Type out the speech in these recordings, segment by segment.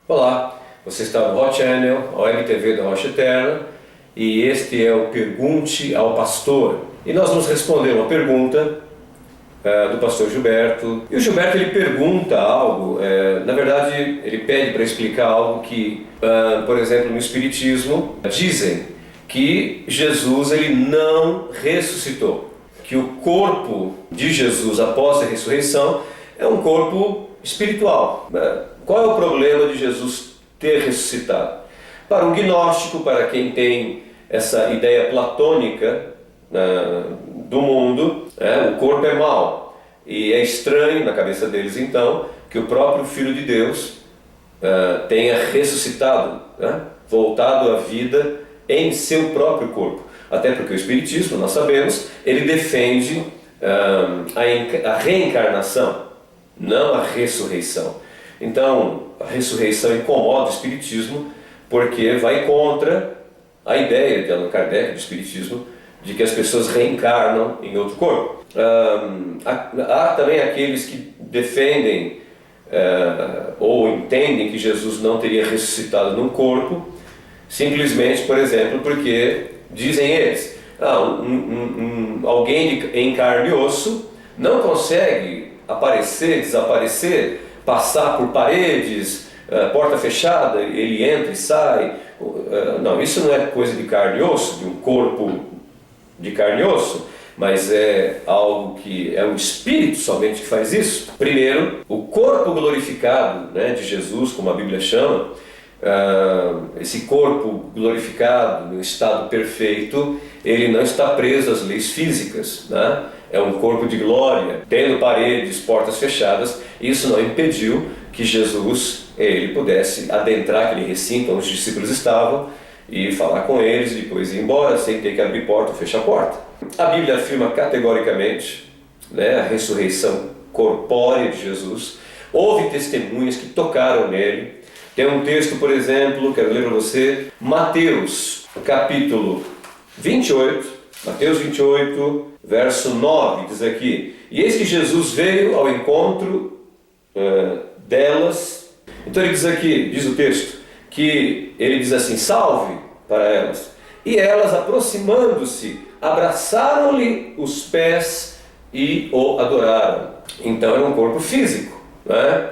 Olá, você está no Hot Channel, a Web TV da Rocha Eterna, e este é o Pergunte ao Pastor. E nós vamos responder uma pergunta do pastor Gilberto. E o Gilberto ele pergunta algo, na verdade ele pede para explicar algo que, por exemplo, no Espiritismo dizem que Jesus ele não ressuscitou, que o corpo de Jesus após a ressurreição é um corpo espiritual. Qual é o problema de Jesus ter ressuscitado? Para um gnóstico, para quem tem essa ideia platônica do mundo, o corpo é mau. E é estranho na cabeça deles então que o próprio Filho de Deus tenha ressuscitado, voltado à vida em seu próprio corpo. Até porque o Espiritismo, nós sabemos, ele defende a reencarnação, não a ressurreição. Então, a ressurreição incomoda o Espiritismo porque vai contra a ideia de Allan Kardec, do Espiritismo, de que as pessoas reencarnam em outro corpo. Há também aqueles que defendem ou entendem que Jesus não teria ressuscitado num corpo, simplesmente, por exemplo, porque, dizem eles, alguém em carne e osso não consegue aparecer, desaparecer, passar por paredes, porta fechada, ele entra e sai. Não, isso não é coisa de carne e osso, de um corpo de carne e osso, mas é algo que é um espírito somente que faz isso. Primeiro, o corpo glorificado de Jesus, como a Bíblia chama, esse corpo glorificado, no estado perfeito, ele não está preso às leis físicas, É um corpo de glória, tendo paredes, portas fechadas. Isso não impediu que Jesus ele pudesse adentrar aquele recinto onde os discípulos estavam e falar com eles e depois ir embora sem ter que abrir porta ou fechar a porta. A Bíblia afirma categoricamente a ressurreição corpórea de Jesus. Houve testemunhas que tocaram nele. Tem um texto, por exemplo, quero ler para você, Mateus capítulo 28, Mateus 28, verso 9, diz aqui: e eis que Jesus veio ao encontro delas. Então ele diz aqui, diz o texto, que ele diz assim, salve para elas. E elas, aproximando-se, abraçaram-lhe os pés e o adoraram. Então era um corpo físico,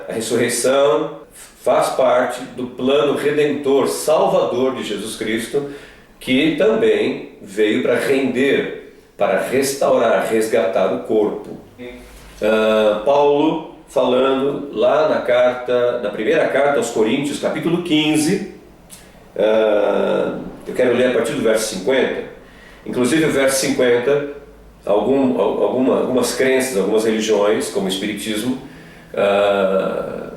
A ressurreição faz parte do plano redentor, salvador de Jesus Cristo, que também veio para render, para restaurar, resgatar o corpo. Paulo, falando lá na primeira carta aos Coríntios, capítulo 15, eu quero ler a partir do verso 50. Inclusive o verso 50, algumas crenças, algumas religiões, como o Espiritismo,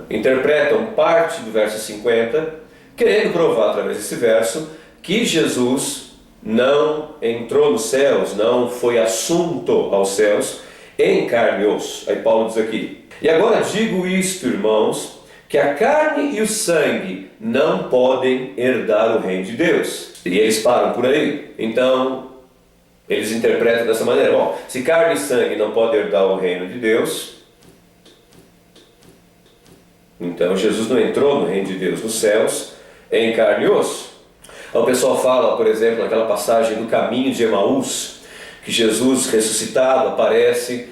interpretam parte do verso 50, querendo provar através desse verso que Jesus não entrou nos céus, não foi assunto aos céus em carne e osso. Aí Paulo diz aqui: e agora digo isto, irmãos, que a carne e o sangue não podem herdar o reino de Deus. E eles param por aí. Então eles interpretam dessa maneira: bom, se carne e sangue não podem herdar o reino de Deus, então Jesus não entrou no reino de Deus nos céus em carne e osso. O pessoal fala, por exemplo, naquela passagem do caminho de Emaús, que Jesus ressuscitado aparece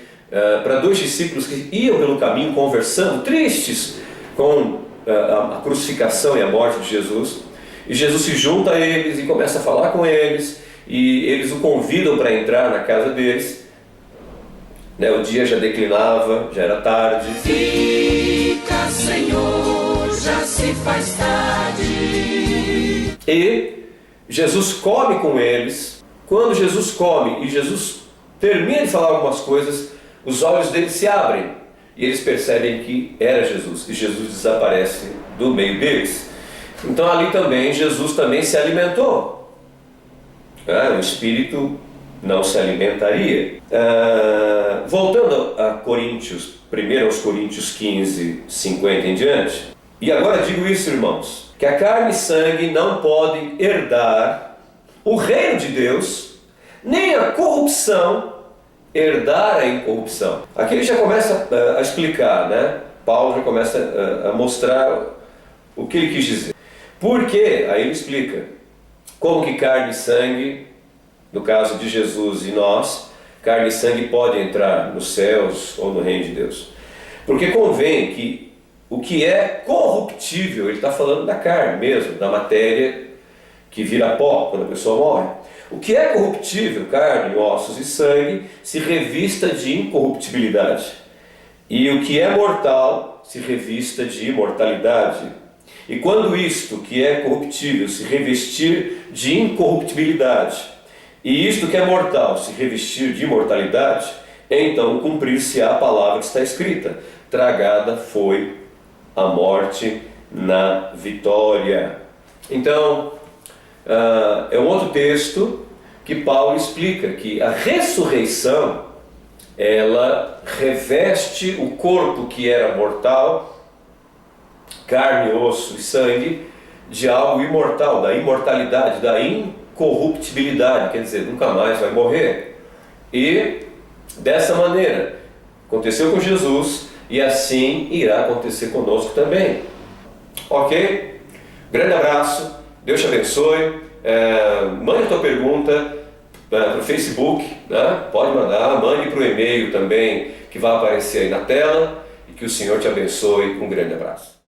para dois discípulos que iam pelo caminho conversando, tristes com a crucificação e a morte de Jesus. E Jesus se junta a eles e começa a falar com eles, e eles o convidam para entrar na casa deles. O dia já declinava, já era tarde. Fica, Senhor, já se faz tarde. E Jesus come com eles. Quando Jesus come e Jesus termina de falar algumas coisas, os olhos deles se abrem e eles percebem que era Jesus, e Jesus desaparece do meio deles. Então ali também Jesus também se alimentou. O Espírito não se alimentaria. Voltando a Coríntios, 1 aos Coríntios 15, 50 em diante. E agora digo isso, irmãos, que a carne e sangue não podem herdar o reino de Deus, nem a corrupção herdar a incorrupção. Aqui ele já começa a explicar, Paulo já começa a mostrar O que ele quis dizer? Porque, aí ele explica, como que carne e sangue, no caso de Jesus e nós, carne e sangue podem entrar nos céus ou no reino de Deus. Porque convém que o que é corruptível, ele está falando da carne mesmo, da matéria que vira pó quando a pessoa morre. O que é corruptível, carne, ossos e sangue, se revista de incorruptibilidade. E o que é mortal se revista de imortalidade. E quando isto que é corruptível se revestir de incorruptibilidade, e isto que é mortal se revestir de imortalidade, então cumprir-se-á a palavra que está escrita: tragada foi a morte na vitória. Então, é um outro texto que Paulo explica que a ressurreição, ela reveste o corpo que era mortal, carne, osso e sangue, de algo imortal, da imortalidade, da incorruptibilidade, quer dizer, nunca mais vai morrer. E dessa maneira aconteceu com Jesus e assim irá acontecer conosco também. Ok? Grande abraço, Deus te abençoe. Mande a tua pergunta para o Facebook, né? Pode mandar, mande para o e-mail também que vai aparecer aí na tela, e que o Senhor te abençoe. Um grande abraço.